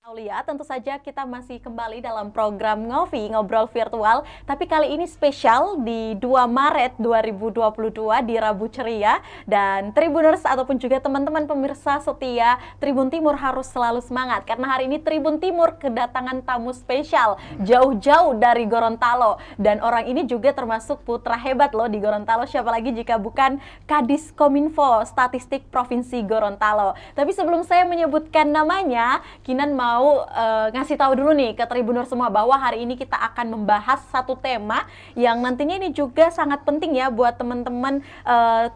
Aulia, tentu saja kita masih kembali dalam program Ngopi, Ngobrol Virtual. Tapi kali ini spesial di 2 Maret 2022 di Rabu Ceria. Dan Tribuners ataupun juga teman-teman pemirsa setia Tribun Timur harus selalu semangat. Karena hari ini Tribun Timur kedatangan tamu spesial jauh-jauh dari Gorontalo. Dan orang ini juga termasuk putra hebat loh di Gorontalo. Siapa lagi jika bukan Kadis Kominfo Statistik Provinsi Gorontalo. Tapi sebelum saya menyebutkan namanya, Kinan mau ngasih tahu dulu nih ke Tribuners semua bahwa hari ini kita akan membahas satu tema yang nantinya ini juga sangat penting ya buat teman-teman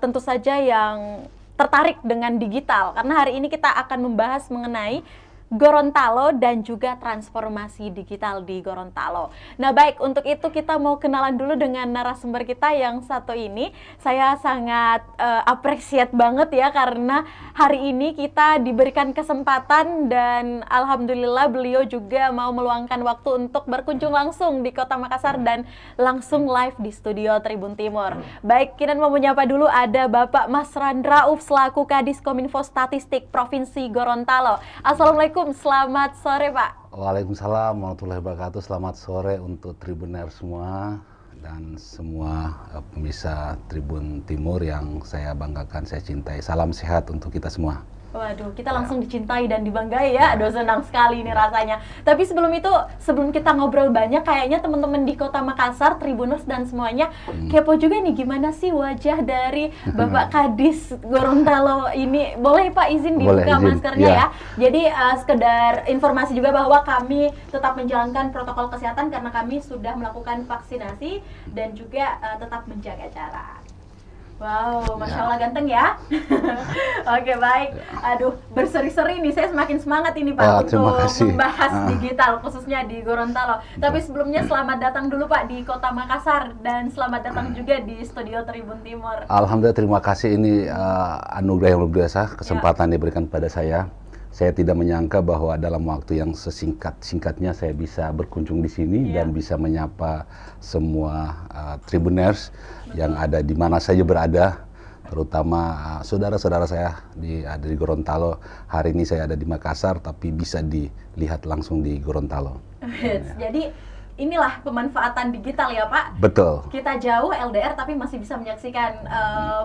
tentu saja yang tertarik dengan digital, karena hari ini kita akan membahas mengenai Gorontalo dan juga transformasi digital di Gorontalo. Nah baik, untuk itu kita mau kenalan dulu dengan narasumber kita yang satu ini. Saya sangat appreciate banget ya, karena hari ini kita diberikan kesempatan dan alhamdulillah beliau juga mau meluangkan waktu untuk berkunjung langsung di Kota Makassar dan langsung live di studio Tribun Timur. Baik, Kinan mau menyapa dulu ada Bapak Masran Rauf selaku Kadis Kominfo Statistik Provinsi Gorontalo. Assalamualaikum. Selamat sore Pak. Waalaikumsalam warahmatullahi wabarakatuh. Selamat sore untuk Tribuner semua dan semua pemirsa Tribun Timur yang saya banggakan, saya cintai. Salam sehat untuk kita semua. Waduh, kita langsung dicintai dan dibanggai ya. Aduh, senang sekali ini rasanya. Tapi sebelum itu, sebelum kita ngobrol banyak, kayaknya teman-teman di Kota Makassar, Tribuners dan semuanya kepo juga nih gimana sih wajah dari Bapak Kadis Gorontalo ini. Boleh Pak izin dibuka maskernya ya. Jadi sekedar informasi juga bahwa kami tetap menjalankan protokol kesehatan karena kami sudah melakukan vaksinasi dan juga tetap menjaga jarak. Wow, Masya Allah ganteng ya. Oke baik, aduh berseri-seri nih, saya semakin semangat ini Pak untuk membahas digital khususnya di Gorontalo. Tapi sebelumnya selamat datang dulu Pak di Kota Makassar dan selamat datang juga di studio Tribun Timur. Alhamdulillah, terima kasih, ini anugerah yang luar biasa, kesempatan diberikan pada saya. Saya tidak menyangka bahwa dalam waktu yang sesingkat-singkatnya saya bisa berkunjung di sini dan bisa menyapa semua Tribuners yang ada di mana saja berada, terutama saudara-saudara saya ada di Gorontalo. Hari ini saya ada di Makassar, tapi bisa dilihat langsung di Gorontalo. Jadi inilah pemanfaatan digital ya Pak. Betul. Kita jauh LDR tapi masih bisa menyaksikan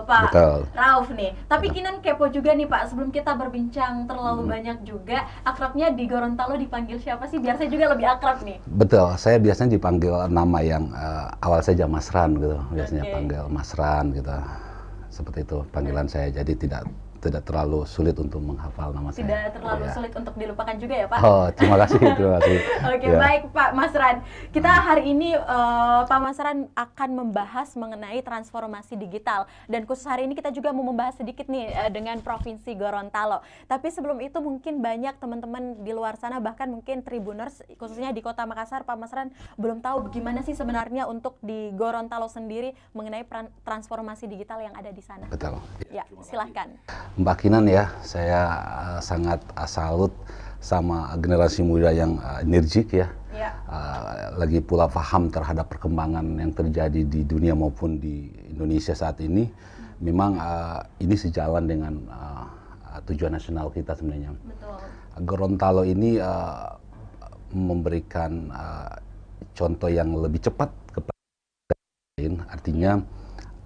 Pak Rauf nih. Tapi Kinan kepo juga nih Pak, sebelum kita berbincang terlalu banyak juga, akrabnya di Gorontalo dipanggil siapa sih? Biar saya juga lebih akrab nih. Betul, saya biasanya dipanggil nama yang awal saja Masran gitu. Biasanya panggil Masran gitu. Seperti itu panggilan saya, jadi tidak terlalu sulit untuk menghafal nama saya. Tidak terlalu sulit untuk dilupakan juga ya Pak? Oh, terima kasih. Terima kasih. Oke, baik Pak Masran. Kita hari ini Pak Masran akan membahas mengenai transformasi digital. Dan khusus hari ini kita juga mau membahas sedikit nih dengan Provinsi Gorontalo. Tapi sebelum itu mungkin banyak teman-teman di luar sana, bahkan mungkin Tribuners khususnya di Kota Makassar, Pak Masran belum tahu gimana sih sebenarnya untuk di Gorontalo sendiri mengenai transformasi digital yang ada di sana. Betul. Ya, silahkan. Mbak Kinan ya, saya sangat salut sama generasi muda yang energik ya. Lagi pula paham terhadap perkembangan yang terjadi di dunia maupun di Indonesia saat ini. Memang ini sejalan dengan tujuan nasional kita sebenarnya. Betul. Gorontalo ini memberikan contoh yang lebih cepat kepada lain, artinya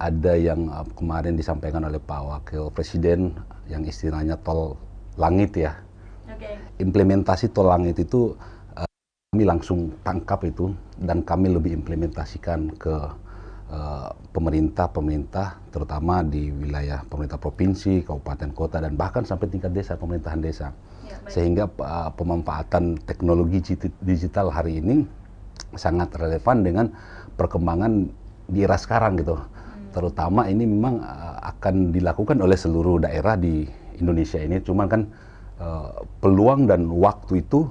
ada yang kemarin disampaikan oleh Pak Wakil Presiden yang istilahnya tol langit ya. Implementasi tol langit itu kami langsung tangkap itu dan kami lebih implementasikan ke pemerintah terutama di wilayah pemerintah provinsi, kabupaten, kota dan bahkan sampai tingkat desa, pemerintahan desa. Sehingga pemanfaatan teknologi digital hari ini sangat relevan dengan perkembangan di era sekarang gitu. Terutama ini memang akan dilakukan oleh seluruh daerah di Indonesia ini, cuman kan peluang dan waktu itu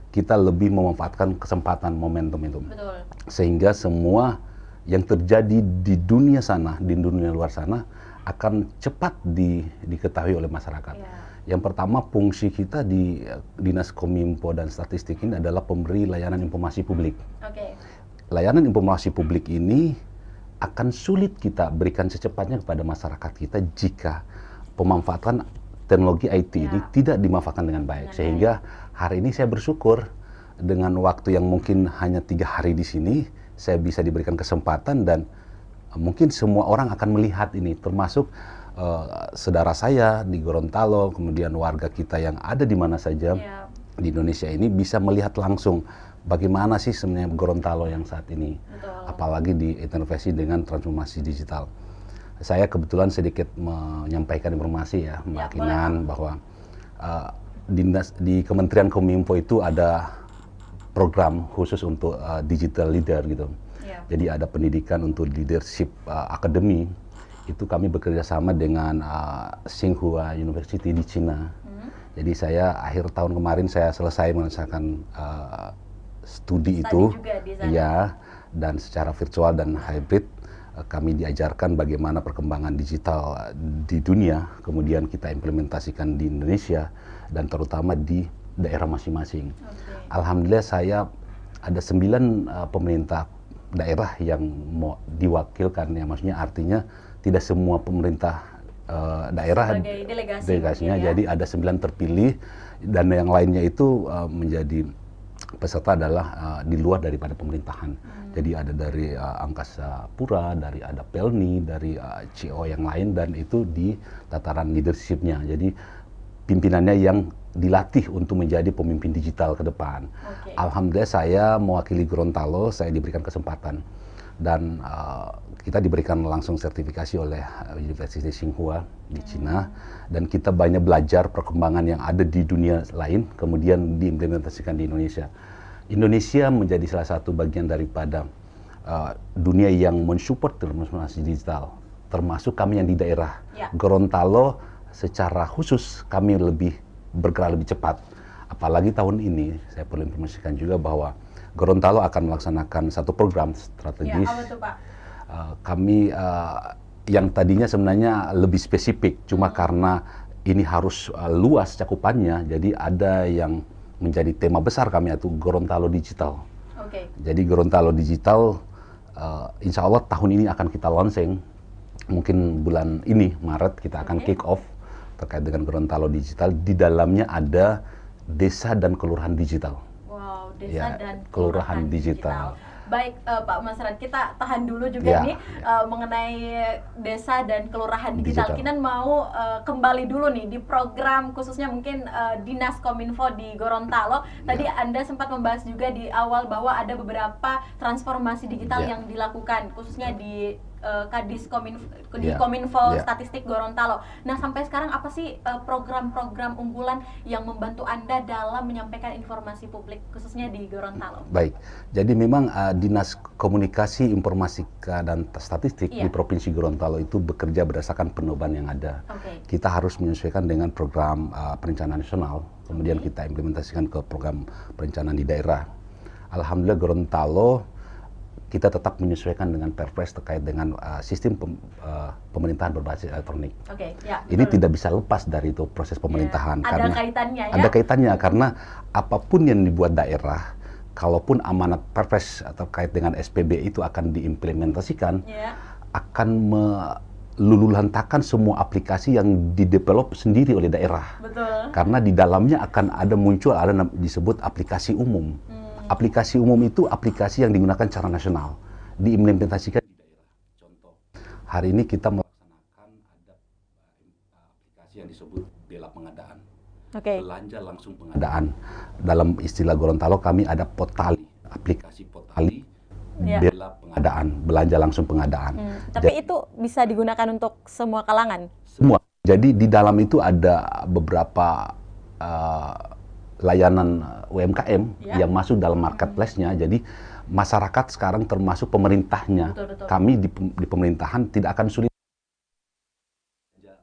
kita lebih memanfaatkan kesempatan momentum itu. Betul. Sehingga semua yang terjadi di dunia sana, di dunia luar sana akan cepat diketahui oleh masyarakat. Yang pertama, fungsi kita di Dinas Kominfo dan Statistik ini adalah pemberi layanan informasi publik. Layanan informasi publik ini akan sulit kita berikan secepatnya kepada masyarakat kita jika pemanfaatan teknologi IT ini tidak dimanfaatkan dengan baik. Sehingga hari ini saya bersyukur dengan waktu yang mungkin hanya 3 hari di sini, saya bisa diberikan kesempatan dan mungkin semua orang akan melihat ini, termasuk saudara saya di Gorontalo, kemudian warga kita yang ada di mana saja di Indonesia ini bisa melihat langsung bagaimana sih sebenarnya Gorontalo yang saat ini. Apalagi diintervensi dengan transformasi digital. Saya kebetulan sedikit menyampaikan informasi ya, Mbak Kinan, bahwa di Kementerian Kominfo itu ada program khusus untuk digital leader gitu. Jadi ada pendidikan untuk leadership academy. Itu kami bekerja sama dengan Tsinghua University di Cina. Jadi saya akhir tahun kemarin saya selesai menyelesaikan studi itu, ya, dan secara virtual dan hybrid kami diajarkan bagaimana perkembangan digital di dunia, kemudian kita implementasikan di Indonesia dan terutama di daerah masing-masing. Alhamdulillah saya ada 9 pemerintah daerah yang mau diwakilkan, ya, maksudnya artinya tidak semua pemerintah daerah delegasinya, jadi ada 9 terpilih dan yang lainnya itu menjadi peserta adalah di luar daripada pemerintahan. Jadi ada dari Angkasa Pura, dari ada Pelni, dari CO yang lain, dan itu di tataran leadershipnya. Jadi pimpinannya yang dilatih untuk menjadi pemimpin digital ke depan. Alhamdulillah saya mewakili Gorontalo, saya diberikan kesempatan. Dan kita diberikan langsung sertifikasi oleh Universitas Tsinghua di Cina. Dan kita banyak belajar perkembangan yang ada di dunia lain, kemudian diimplementasikan di Indonesia. Indonesia menjadi salah satu bagian daripada dunia yang mensupport transformasi digital, termasuk kami yang di daerah. Gorontalo secara khusus kami bergerak lebih cepat. Apalagi tahun ini, saya perlu informasikan juga bahwa Gorontalo akan melaksanakan satu program strategis. Kami yang tadinya sebenarnya lebih spesifik, cuma karena ini harus luas cakupannya, jadi ada yang menjadi tema besar kami, yaitu Gorontalo Digital. Jadi Gorontalo Digital, insya Allah tahun ini akan kita launching, mungkin bulan ini Maret kita akan kick off terkait dengan Gorontalo Digital. Di dalamnya ada desa dan kelurahan digital. Desa dan kelurahan digital. Baik, Pak Masran, kita tahan dulu juga nih mengenai desa dan kelurahan digital. Kinan mau kembali dulu nih di program khususnya mungkin Dinas Kominfo di Gorontalo. Tadi Anda sempat membahas juga di awal bahwa ada beberapa transformasi digital yang dilakukan khususnya di Kadis Kominfo Statistik Gorontalo. Nah, sampai sekarang apa sih program-program unggulan yang membantu Anda dalam menyampaikan informasi publik khususnya di Gorontalo? Baik, jadi memang Dinas Komunikasi Informatika dan Statistik di Provinsi Gorontalo itu bekerja berdasarkan pedoman yang ada. Kita harus menyesuaikan dengan program perencanaan nasional, kemudian kita implementasikan ke program perencanaan di daerah. Alhamdulillah Gorontalo kita tetap menyesuaikan dengan Perpres terkait dengan sistem pemerintahan berbasis elektronik. Ini tidak bisa lepas dari itu proses pemerintahan. Ada kaitannya ya? Ada kaitannya, karena apapun yang dibuat daerah, kalaupun amanat Perpres terkait dengan SPB itu akan diimplementasikan, akan meluluhlantakkan semua aplikasi yang didevelop sendiri oleh daerah. Karena di dalamnya akan ada disebut aplikasi umum. Aplikasi umum itu aplikasi yang digunakan secara nasional, diimplementasikan di daerah. Contoh, hari ini kita melaksanakan ada aplikasi yang disebut Bela Pengadaan. Belanja langsung pengadaan. Dalam istilah Gorontalo kami ada Potali, aplikasi Potali Bela Pengadaan, belanja langsung pengadaan. Tapi itu bisa digunakan untuk semua kalangan? Semua. Jadi di dalam itu ada beberapa layanan UMKM yang masuk dalam marketplace-nya. Jadi masyarakat sekarang termasuk pemerintahnya. Kami di pemerintahan tidak akan sulit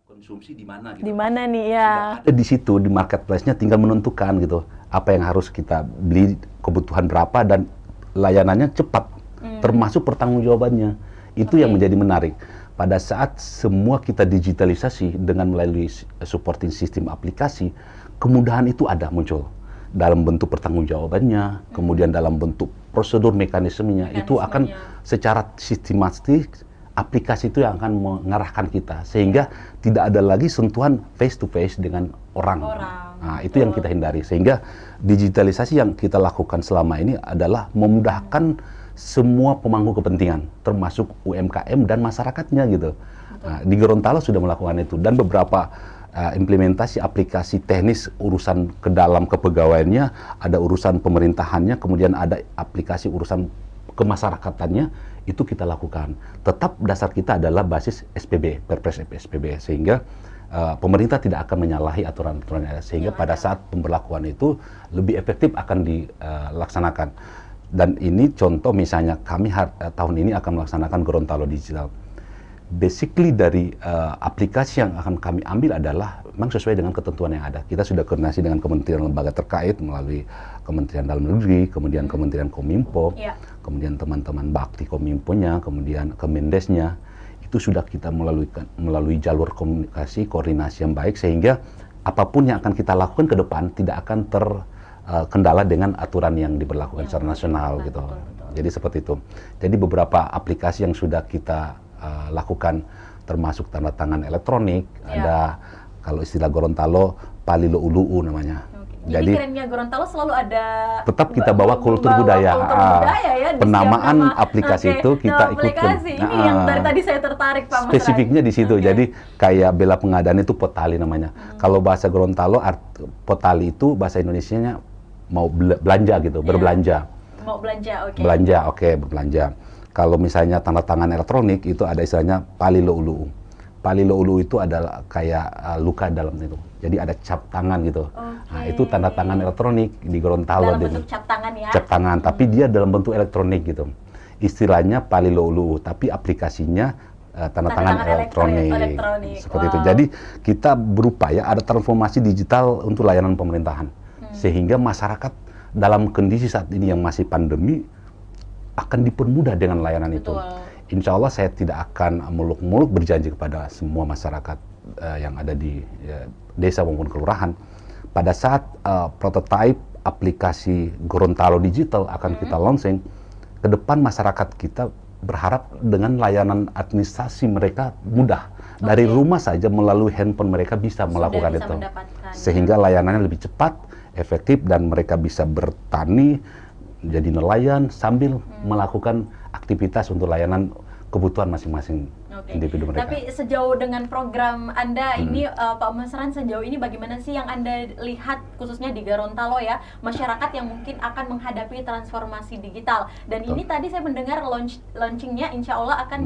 konsumsi di mana gitu. Di mana nih ya? Ada di situ di marketplace-nya, tinggal menentukan gitu apa yang harus kita beli, kebutuhan berapa, dan layanannya cepat. Termasuk pertanggungjawabannya. Itu yang menjadi menarik. Pada saat semua kita digitalisasi dengan melalui supporting sistem aplikasi, kemudahan itu ada muncul dalam bentuk pertanggungjawabannya, kemudian dalam bentuk prosedur mekanismenya itu akan secara sistematis aplikasi itu yang akan mengarahkan kita sehingga tidak ada lagi sentuhan face to face dengan orang. Nah, itu yang kita hindari, sehingga digitalisasi yang kita lakukan selama ini adalah memudahkan semua pemangku kepentingan termasuk UMKM dan masyarakatnya gitu. Nah, di Gorontalo sudah melakukan itu, dan beberapa implementasi aplikasi teknis urusan ke dalam kepegawaiannya, ada urusan pemerintahannya, kemudian ada aplikasi urusan kemasyarakatannya, itu kita lakukan. Tetap dasar kita adalah basis SPB, Perpres SPB, sehingga pemerintah tidak akan menyalahi aturan-aturan yang ada, sehingga pada saat pemberlakuan itu lebih efektif akan dilaksanakan. Dan ini contoh misalnya kami tahun ini akan melaksanakan Gorontalo Digital. Basically dari aplikasi yang akan kami ambil adalah memang sesuai dengan ketentuan yang ada. Kita sudah koordinasi dengan kementerian lembaga terkait melalui Kementerian Dalam Negeri, kemudian Kementerian Kominfo, kemudian teman-teman Bakti Kominfonya, kemudian Kemendesnya. Itu sudah kita melalui jalur komunikasi, koordinasi yang baik, sehingga apapun yang akan kita lakukan ke depan tidak akan terkendala dengan aturan yang diberlakukan secara nasional gitu. Jadi seperti itu. Jadi beberapa aplikasi yang sudah kita lakukan termasuk tanda tangan elektronik, ada kalau istilah Gorontalo Palilo Ulu'u namanya. Jadi kerennya Gorontalo selalu ada tetap kita bawa kultur budaya. Ya, penamaan aplikasi itu kita ikutkan. Ini yang dari tadi saya tertarik Pak Mas. Spesifiknya di situ. Jadi kayak bela pengadaan itu potali namanya. Kalau bahasa Gorontalo potali itu bahasa Indonesianya mau belanja gitu, berbelanja. Mau belanja, Belanja, berbelanja. Kalau misalnya tanda tangan elektronik itu ada istilahnya Palilo Ulu'u. Palilo Ulu itu adalah kayak luka dalam itu. Jadi ada cap tangan gitu. Nah, itu tanda tangan elektronik di Gorontalo. Dalam bentuk cap tangan ya? Cap tangan, tapi dia dalam bentuk elektronik gitu. Istilahnya Palilo Ulu, tapi aplikasinya tanda tangan elektronik. Seperti itu. Jadi kita berupaya ada transformasi digital untuk layanan pemerintahan. Sehingga masyarakat dalam kondisi saat ini yang masih pandemi akan dipermudah dengan layanan itu. Insya Allah saya tidak akan muluk-muluk berjanji kepada semua masyarakat yang ada di desa maupun kelurahan. Pada saat prototipe aplikasi Gorontalo Digital akan kita launching, ke depan masyarakat kita berharap dengan layanan administrasi mereka mudah. Dari rumah saja melalui handphone mereka bisa melakukan itu. Sehingga layanannya lebih cepat, efektif, dan mereka bisa bertani, jadi nelayan sambil melakukan aktivitas untuk layanan kebutuhan masing-masing individu mereka. Tapi sejauh dengan program Anda ini, Pak Masran, sejauh ini bagaimana sih yang Anda lihat khususnya di Gorontalo ya, masyarakat yang mungkin akan menghadapi transformasi digital. Dan ini tadi saya mendengar launchingnya insya Allah akan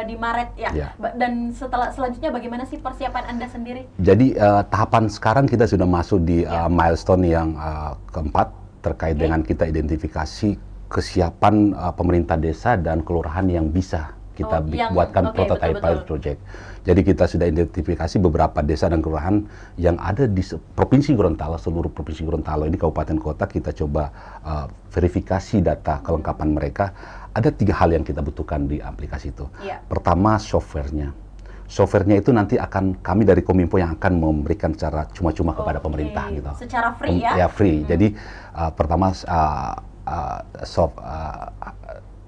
di Maret ya. Dan selanjutnya bagaimana sih persiapan Anda sendiri? Jadi tahapan sekarang kita sudah masuk di milestone yang keempat, terkait dengan kita identifikasi kesiapan pemerintah desa dan kelurahan yang bisa kita buatkan prototype pilot project. Jadi kita sudah identifikasi beberapa desa dan kelurahan yang ada di Provinsi Gorontalo, seluruh Provinsi Gorontalo ini kabupaten kota, kita coba verifikasi data kelengkapan mereka. Ada 3 hal yang kita butuhkan di aplikasi itu. Pertama, softwarenya. Softwarenya itu nanti akan kami dari Kominfo yang akan memberikan secara cuma-cuma kepada pemerintah gitu. Secara free ya? Ya free. Jadi pertama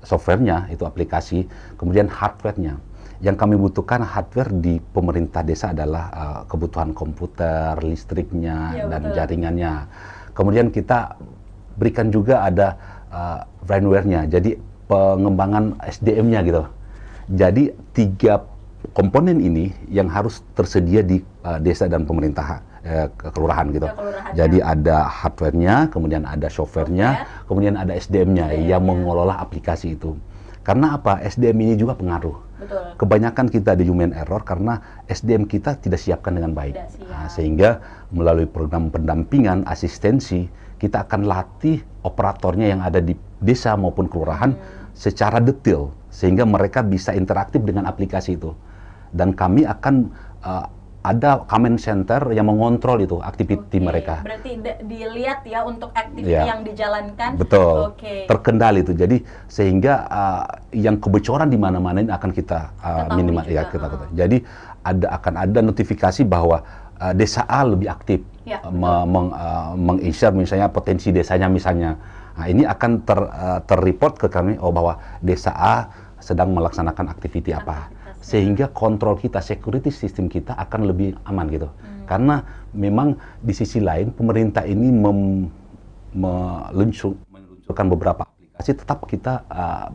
softwarenya itu aplikasi, kemudian hardwarenya. Yang kami butuhkan hardware di pemerintah desa adalah kebutuhan komputer, listriknya, dan jaringannya. Kemudian kita berikan juga ada firmware-nya, jadi pengembangan SDM-nya gitu. Jadi 3 komponen ini yang harus tersedia di desa dan pemerintah kelurahan gitu. Jadi ada hardware-nya, kemudian ada software-nya, kemudian ada SDM-nya yang mengelola aplikasi itu. Karena apa? SDM ini juga pengaruh. Kebanyakan kita di human error karena SDM kita tidak siapkan dengan baik. Nah, sehingga melalui program pendampingan, asistensi, kita akan latih operatornya yang ada di desa maupun kelurahan secara detail, sehingga mereka bisa interaktif dengan aplikasi itu. Dan kami akan ada command center yang mengontrol itu aktiviti mereka. Berarti dilihat ya untuk aktiviti yang dijalankan. Betul. Terkendali itu. Jadi sehingga yang kebocoran di mana-mana ini akan kita minimal ya kita. Jadi akan ada notifikasi bahwa desa A lebih aktif meng-share misalnya potensi desanya misalnya. Nah, ini akan terreport ke kami bahwa desa A sedang melaksanakan aktiviti apa, sehingga kontrol kita, security system kita akan lebih aman gitu. Karena memang di sisi lain pemerintah ini meluncurkan beberapa aplikasi, tetap kita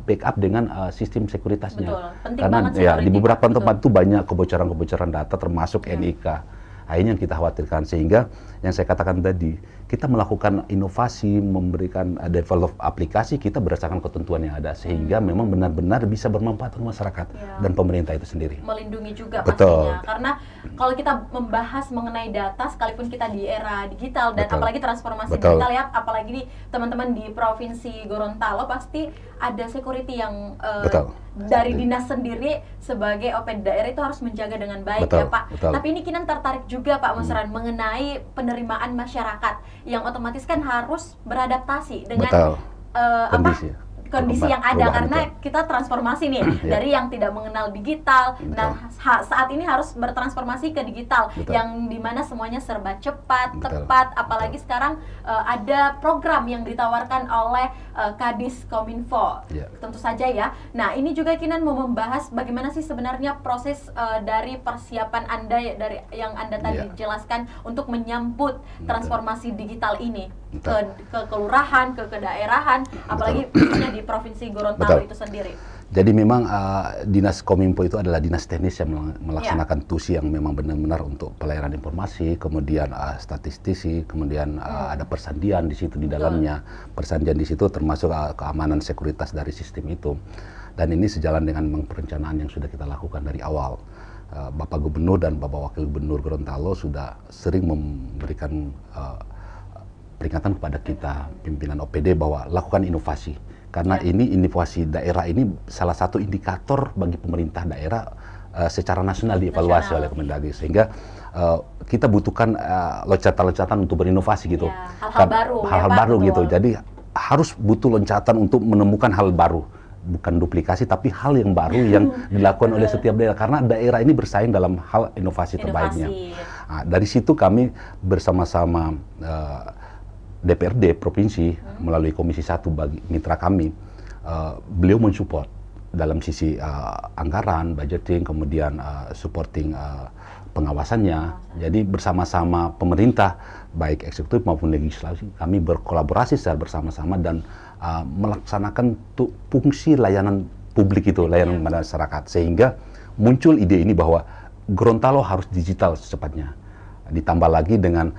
backup dengan sistem sekuritasnya. Betul, penting karena banget ya di beberapa betul. tempat itu banyak kebocoran-kebocoran data termasuk NIK. Ini yang kita khawatirkan, sehingga yang saya katakan tadi, kita melakukan inovasi, memberikan develop aplikasi kita berdasarkan ketentuan yang ada, sehingga memang benar-benar bisa bermanfaat untuk masyarakat dan pemerintah itu sendiri. Melindungi juga Betul. pastinya, karena kalau kita membahas mengenai data, sekalipun kita di era digital dan apalagi transformasi digital ya, apalagi di teman-teman di Provinsi Gorontalo pasti ada security yang dari dinas sendiri sebagai OPD daerah itu harus menjaga dengan baik ya Pak. Tapi ini Kinan tertarik juga Pak Mas Ran mengenai penerimaan masyarakat yang otomatis kan harus beradaptasi dengan kondisi yang ada, karena kita transformasi nih dari yang tidak mengenal digital. Nah, saat ini harus bertransformasi ke digital yang dimana semuanya serba cepat, tepat. Apalagi sekarang ada program yang ditawarkan oleh Kadis Kominfo, tentu saja ya. Nah, ini juga Kinan mau membahas bagaimana sih sebenarnya proses dari persiapan Anda dari yang Anda tadi jelaskan untuk menyambut transformasi digital ini ke kelurahan, ke kedaerahan, apalagi di Provinsi Gorontalo itu sendiri. Jadi memang Dinas Kominfo itu adalah dinas teknis yang melaksanakan tusi yang memang benar-benar untuk pelayanan informasi, kemudian statistisi, kemudian ada persandian di situ di dalamnya. Persandian di situ termasuk keamanan sekuritas dari sistem itu. Dan ini sejalan dengan perencanaan yang sudah kita lakukan dari awal. Bapak Gubernur dan Bapak Wakil Gubernur Gorontalo sudah sering memberikan peringatan kepada kita pimpinan OPD bahwa lakukan inovasi. Karena ini inovasi daerah ini salah satu indikator bagi pemerintah daerah secara nasional dievaluasi oleh Kemendagri, sehingga kita butuhkan loncatan-loncatan untuk berinovasi gitu. Hal-hal baru gitu. Jadi harus butuh loncatan untuk menemukan hal baru, bukan duplikasi tapi hal yang baru yang dilakukan oleh setiap daerah, karena daerah ini bersaing dalam hal inovasi terbaiknya. Nah, dari situ kami bersama-sama DPRD Provinsi melalui Komisi 1 bagi mitra kami, beliau mensupport dalam sisi anggaran, budgeting, kemudian supporting pengawasannya. Jadi bersama-sama pemerintah, baik eksekutif maupun legislasi, kami berkolaborasi secara bersama-sama dan melaksanakan fungsi layanan publik itu, layanan masyarakat, sehingga muncul ide ini bahwa Gorontalo harus digital secepatnya. Ditambah lagi dengan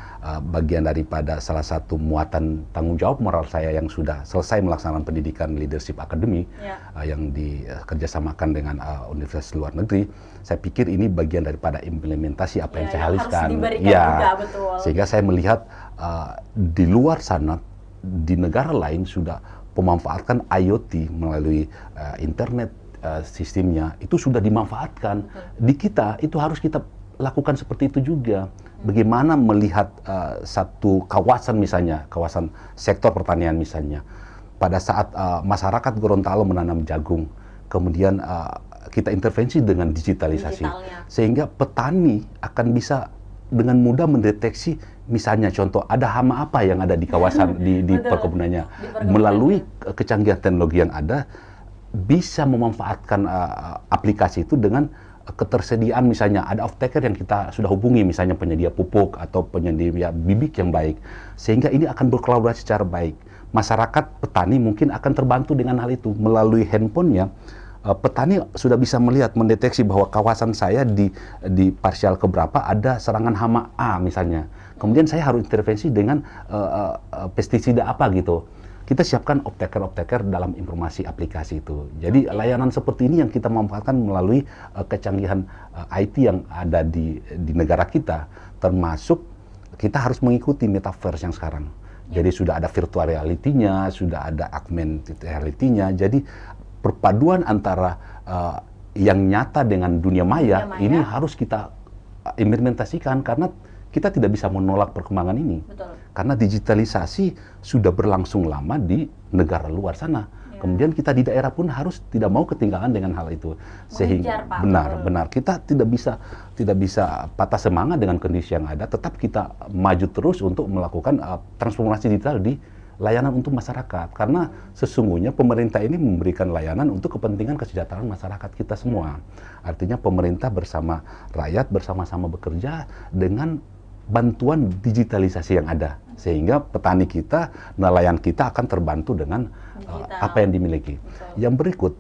bagian daripada salah satu muatan tanggung jawab moral saya yang sudah selesai melaksanakan pendidikan leadership academy yang dikerjasamakan dengan universitas luar negeri. Saya pikir ini bagian daripada implementasi apa yang saya haluskan. Sehingga saya melihat di luar sana, di negara lain sudah memanfaatkan IoT melalui internet sistemnya, itu sudah dimanfaatkan. Di kita itu harus kita lakukan seperti itu juga. Bagaimana melihat satu kawasan misalnya, kawasan sektor pertanian misalnya, pada saat masyarakat Gorontalo menanam jagung, kemudian kita intervensi dengan digitalisasi, sehingga petani akan bisa dengan mudah mendeteksi, misalnya contoh ada hama apa yang ada di kawasan di perkebunannya, melalui kecanggihan teknologi yang ada, bisa memanfaatkan aplikasi itu dengan ketersediaan, misalnya ada off-taker yang kita sudah hubungi, misalnya penyedia pupuk atau penyedia bibit yang baik, sehingga ini akan berkolaborasi secara baik. Masyarakat petani mungkin akan terbantu dengan hal itu melalui handphonenya. Petani sudah bisa melihat, mendeteksi bahwa kawasan saya di parsial keberapa ada serangan hama A misalnya, kemudian saya harus intervensi dengan pestisida apa gitu. Kita siapkan off-taker dalam informasi aplikasi itu. Jadi layanan seperti ini yang kita manfaatkan melalui kecanggihan IT yang ada di negara kita, termasuk kita harus mengikuti metaverse yang sekarang. Jadi sudah ada virtual reality-nya, sudah ada augmented reality-nya. Jadi perpaduan antara yang nyata dengan dunia maya ini harus kita implementasikan, karena kita tidak bisa menolak perkembangan ini. Karena digitalisasi sudah berlangsung lama di negara luar sana. Kemudian kita di daerah pun harus tidak mau ketinggalan dengan hal itu. Sehingga benar kita tidak bisa patah semangat dengan kondisi yang ada, tetap kita maju terus untuk melakukan transformasi digital di layanan untuk masyarakat. Karena sesungguhnya pemerintah ini memberikan layanan untuk kepentingan kesejahteraan masyarakat kita semua. Artinya pemerintah bersama rakyat bersama-sama bekerja dengan bantuan digitalisasi yang ada. Sehingga petani kita, nelayan kita akan terbantu dengan apa yang dimiliki. Betul. Yang berikut,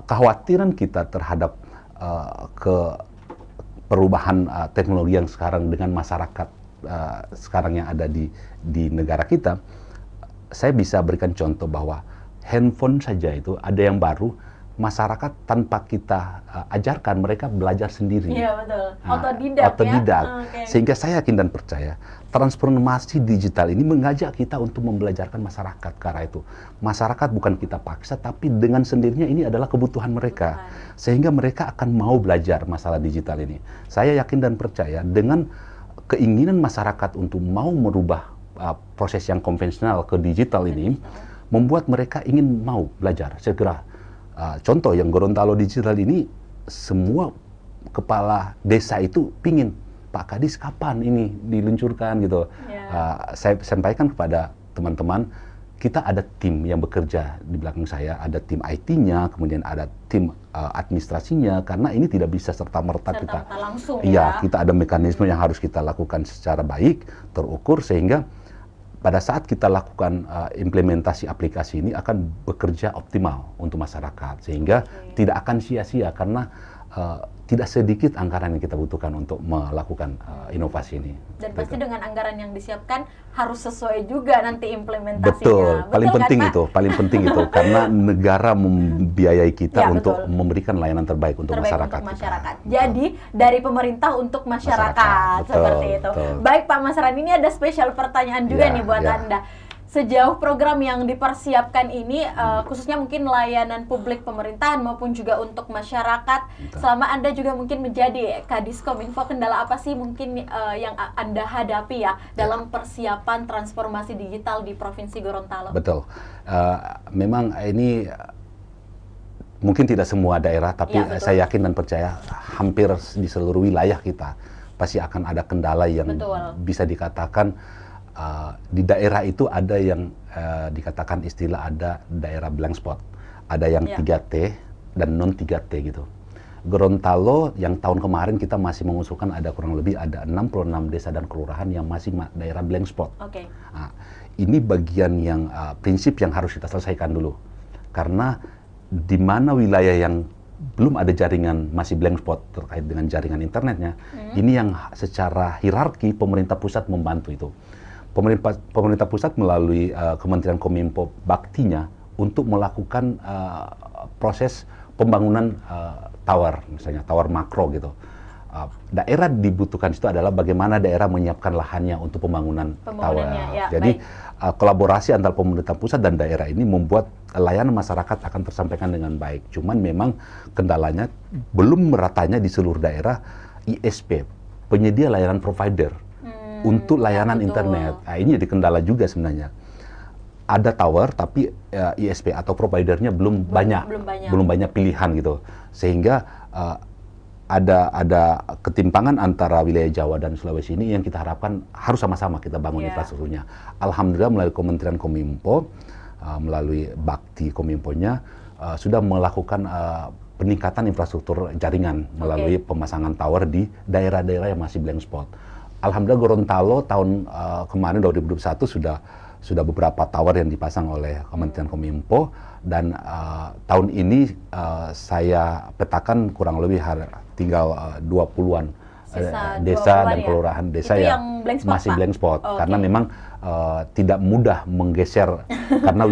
kekhawatiran kita terhadap perubahan teknologi yang sekarang dengan masyarakat sekarang yang ada di negara kita, saya bisa berikan contoh bahwa handphone saja itu ada yang baru, masyarakat tanpa kita ajarkan mereka belajar sendiri. Iya betul, otodidak otodidak. ya. Okay. Sehingga saya yakin dan percaya transformasi digital ini mengajak kita untuk membelajarkan masyarakat ke arah itu. Masyarakat bukan kita paksa, tapi dengan sendirinya ini adalah kebutuhan mereka. Sehingga mereka akan mau belajar masalah digital ini. Saya yakin dan percaya dengan keinginan masyarakat untuk mau merubah proses yang konvensional ke digital ini, membuat mereka ingin mau belajar segera. Contoh yang Gorontalo Digital ini, semua kepala desa itu pingin, Pak Kadis kapan ini diluncurkan gitu. Saya sampaikan kepada teman-teman, kita ada tim yang bekerja di belakang saya, ada tim IT-nya, kemudian ada tim administrasinya, karena ini tidak bisa serta-merta kita langsung ya. Kita ada mekanisme yang harus kita lakukan secara baik, terukur, sehingga pada saat kita lakukan implementasi aplikasi ini akan bekerja optimal untuk masyarakat, sehingga tidak akan sia-sia karena tidak sedikit anggaran yang kita butuhkan untuk melakukan inovasi ini. Dan pasti dengan anggaran yang disiapkan harus sesuai juga nanti implementasinya. Betul, paling kan, penting Pak? itu, paling penting itu karena negara membiayai kita Ya, untuk betul. memberikan layanan terbaik untuk masyarakat. Untuk masyarakat. Jadi dari pemerintah untuk masyarakat, Masyarakat, seperti betul, itu. betul. Baik Pak Masran, ini ada spesial pertanyaan juga Ya, nih buat ya. Anda. Sejauh program yang dipersiapkan ini, khususnya mungkin layanan publik pemerintahan maupun juga untuk masyarakat, selama Anda juga mungkin menjadi Kadiskominfo, kendala apa sih mungkin yang Anda hadapi ya dalam persiapan transformasi digital di Provinsi Gorontalo? Betul, memang ini mungkin tidak semua daerah, tapi Ya, betul. saya yakin dan percaya hampir di seluruh wilayah kita pasti akan ada kendala yang Betul. bisa dikatakan di daerah itu ada yang dikatakan istilah ada daerah blank spot, ada yang Ya. 3T dan non 3T gitu. Gorontalo yang tahun kemarin kita masih mengusulkan ada kurang lebih ada 66 desa dan kelurahan yang masih daerah blank spot. Oke. Nah, ini bagian yang prinsip yang harus kita selesaikan dulu, karena di mana wilayah yang belum ada jaringan masih blank spot terkait dengan jaringan internetnya, ini yang secara hierarki pemerintah pusat membantu itu. Pemerintah pusat melalui Kementerian Kominfo baktinya untuk melakukan proses pembangunan tower, misalnya tower makro gitu. Daerah dibutuhkan itu adalah bagaimana daerah menyiapkan lahannya untuk pembangunan tower. Ya, Jadi kolaborasi antara pemerintah pusat dan daerah ini membuat layanan masyarakat akan tersampaikan dengan baik. Cuman memang kendalanya belum meratanya di seluruh daerah ISP, penyedia layanan provider untuk layanan internet. Nah, ini jadi kendala juga sebenarnya. Ada tower tapi ISP atau providernya belum banyak pilihan gitu, sehingga ada ketimpangan antara wilayah Jawa dan Sulawesi ini yang kita harapkan harus sama-sama kita bangun infrastrukturnya. Alhamdulillah melalui Kementerian Kominfo, melalui bakti Kominfonya sudah melakukan peningkatan infrastruktur jaringan melalui pemasangan tower di daerah-daerah yang masih blank spot. Alhamdulillah Gorontalo tahun kemarin 2021 sudah beberapa tower yang dipasang oleh Kementerian Kominfo, dan tahun ini saya petakan kurang lebih tinggal 20-an desa dan kelurahan desa yang masih blank spot, karena memang tidak mudah menggeser karena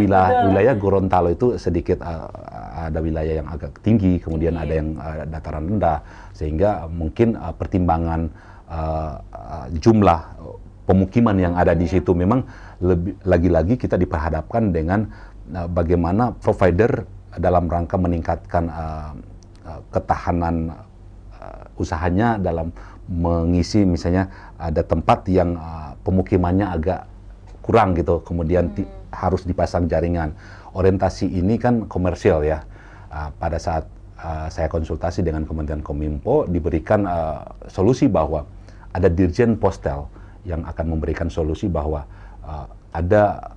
wilayah Gorontalo itu sedikit ada wilayah yang agak tinggi, kemudian ada yang dataran rendah, sehingga mungkin pertimbangan jumlah pemukiman yang ada di situ memang lagi-lagi kita diperhadapkan dengan bagaimana provider dalam rangka meningkatkan ketahanan usahanya dalam mengisi, misalnya ada tempat yang pemukimannya agak kurang gitu, kemudian harus dipasang jaringan. Orientasi ini kan komersial ya. Pada saat saya konsultasi dengan Kementerian Kominfo, diberikan solusi bahwa ada Dirjen Postel yang akan memberikan solusi bahwa ada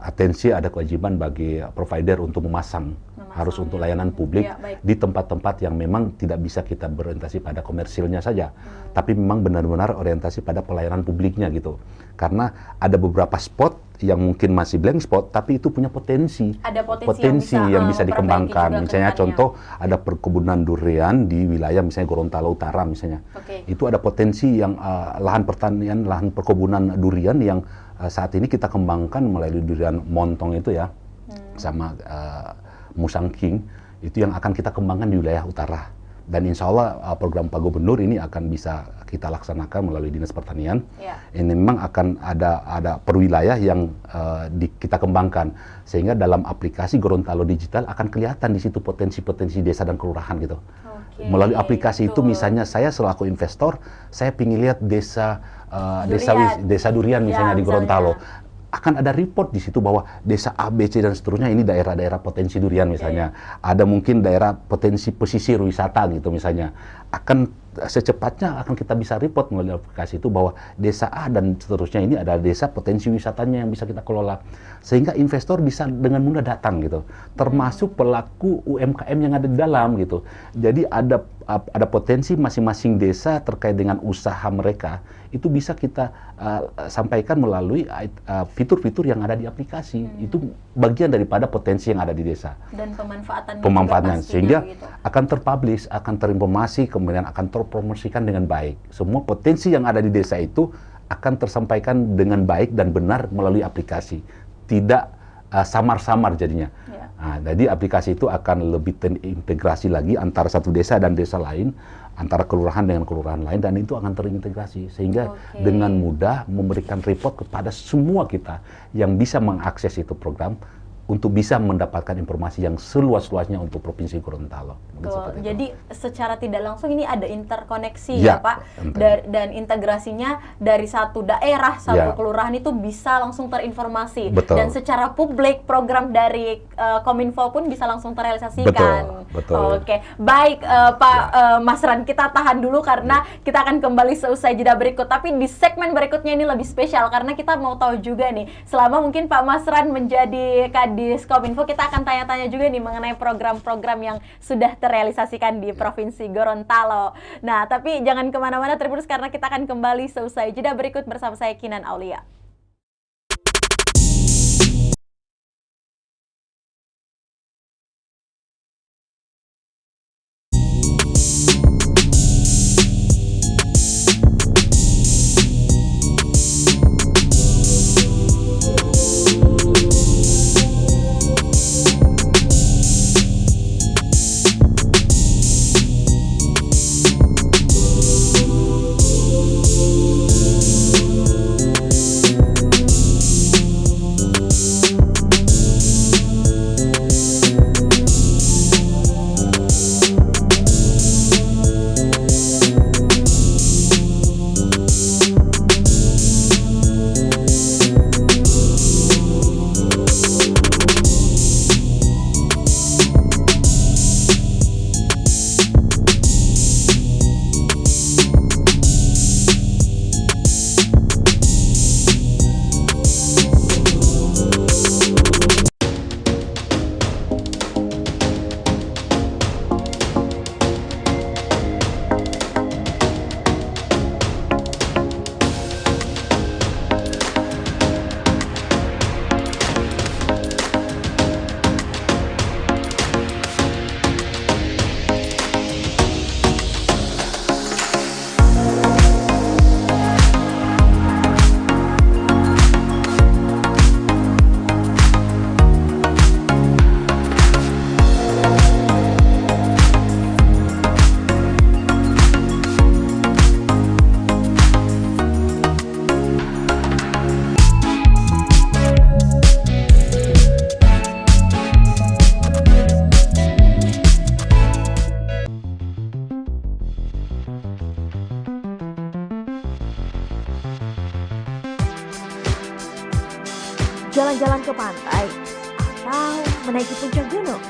atensi, ada kewajiban bagi provider untuk memasang harus untuk layanan publik di tempat-tempat yang memang tidak bisa kita berorientasi pada komersilnya saja, tapi memang benar-benar orientasi pada pelayanan publiknya gitu. Karena ada beberapa spot yang mungkin masih blank spot, tapi itu punya potensi, ada potensi yang bisa dikembangkan. Misalnya contoh ada perkebunan durian di wilayah misalnya Gorontalo Utara misalnya, itu ada potensi yang lahan pertanian, lahan perkebunan durian yang saat ini kita kembangkan melalui durian montong itu ya, sama Musang King, itu yang akan kita kembangkan di wilayah utara. Dan insya Allah program Pak Gubernur ini akan bisa kita laksanakan melalui Dinas Pertanian. Ini memang akan ada perwilayah yang kita kembangkan, sehingga dalam aplikasi Gorontalo Digital akan kelihatan di situ potensi-potensi desa dan kelurahan gitu. Melalui aplikasi itu misalnya saya selaku investor, saya ingin lihat desa durian misalnya di Gorontalo. Akan ada report di situ bahwa desa A, B, C dan seterusnya ini daerah-daerah potensi durian misalnya. Ada mungkin daerah potensi pesisir wisata gitu misalnya. Akan secepatnya akan kita bisa report melalui aplikasi itu bahwa desa A dan seterusnya ini adalah desa potensi wisatanya yang bisa kita kelola. Sehingga investor bisa dengan mudah datang gitu. Termasuk pelaku UMKM yang ada di dalam gitu. Jadi ada potensi masing-masing desa terkait dengan usaha mereka itu bisa kita sampaikan melalui fitur-fitur yang ada di aplikasi. Itu bagian daripada potensi yang ada di desa. Dan pemanfaatannya sehingga gitu. Akan terpublish, akan terinformasi, kemudian akan terpromosikan dengan baik. Semua potensi yang ada di desa itu akan tersampaikan dengan baik dan benar melalui aplikasi. Tidak samar-samar jadinya. Nah, jadi aplikasi itu akan lebih terintegrasi lagi antara satu desa dan desa lain, antara kelurahan dengan kelurahan lain, dan itu akan terintegrasi sehingga dengan mudah memberikan report kepada semua kita yang bisa mengakses itu program untuk bisa mendapatkan informasi yang seluas-luasnya untuk Provinsi Gorontalo. Jadi secara tidak langsung ini ada interkoneksi ya Pak, dan integrasinya dari satu daerah, satu kelurahan itu bisa langsung terinformasi. Dan secara publik program dari Kominfo pun bisa langsung terrealisasikan. Baik Pak Mas Ran, kita tahan dulu karena kita akan kembali seusai jeda berikut. Tapi di segmen berikutnya ini lebih spesial karena kita mau tahu juga nih, selama mungkin Pak Mas Ran menjadi Kadis Kominfo, kita akan tanya-tanya juga nih mengenai program-program yang sudah terrealisasikan di Provinsi Gorontalo. Nah, tapi jangan kemana-mana Tribuners karena kita akan kembali seusai jeda berikut bersama saya Kinan Aulia. Jalan-jalan ke pantai, atau menaiki puncak gunung,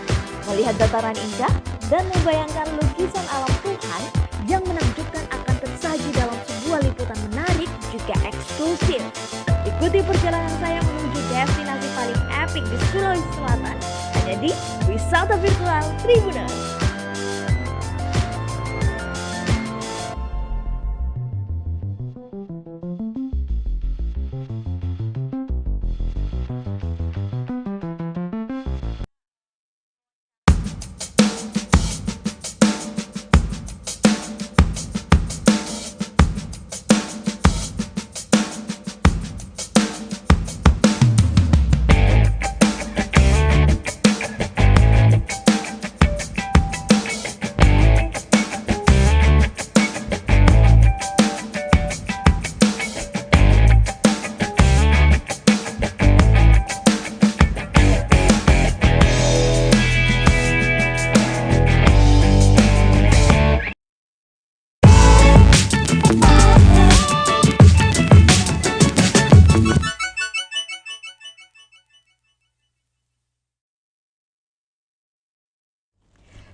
melihat dataran indah, dan membayangkan lukisan alam Tuhan yang menakjubkan akan tersaji dalam sebuah liputan menarik juga eksklusif. Ikuti perjalanan saya menuju destinasi paling epik di Sulawesi Selatan. Hanya di Wisata Virtual Tribuners.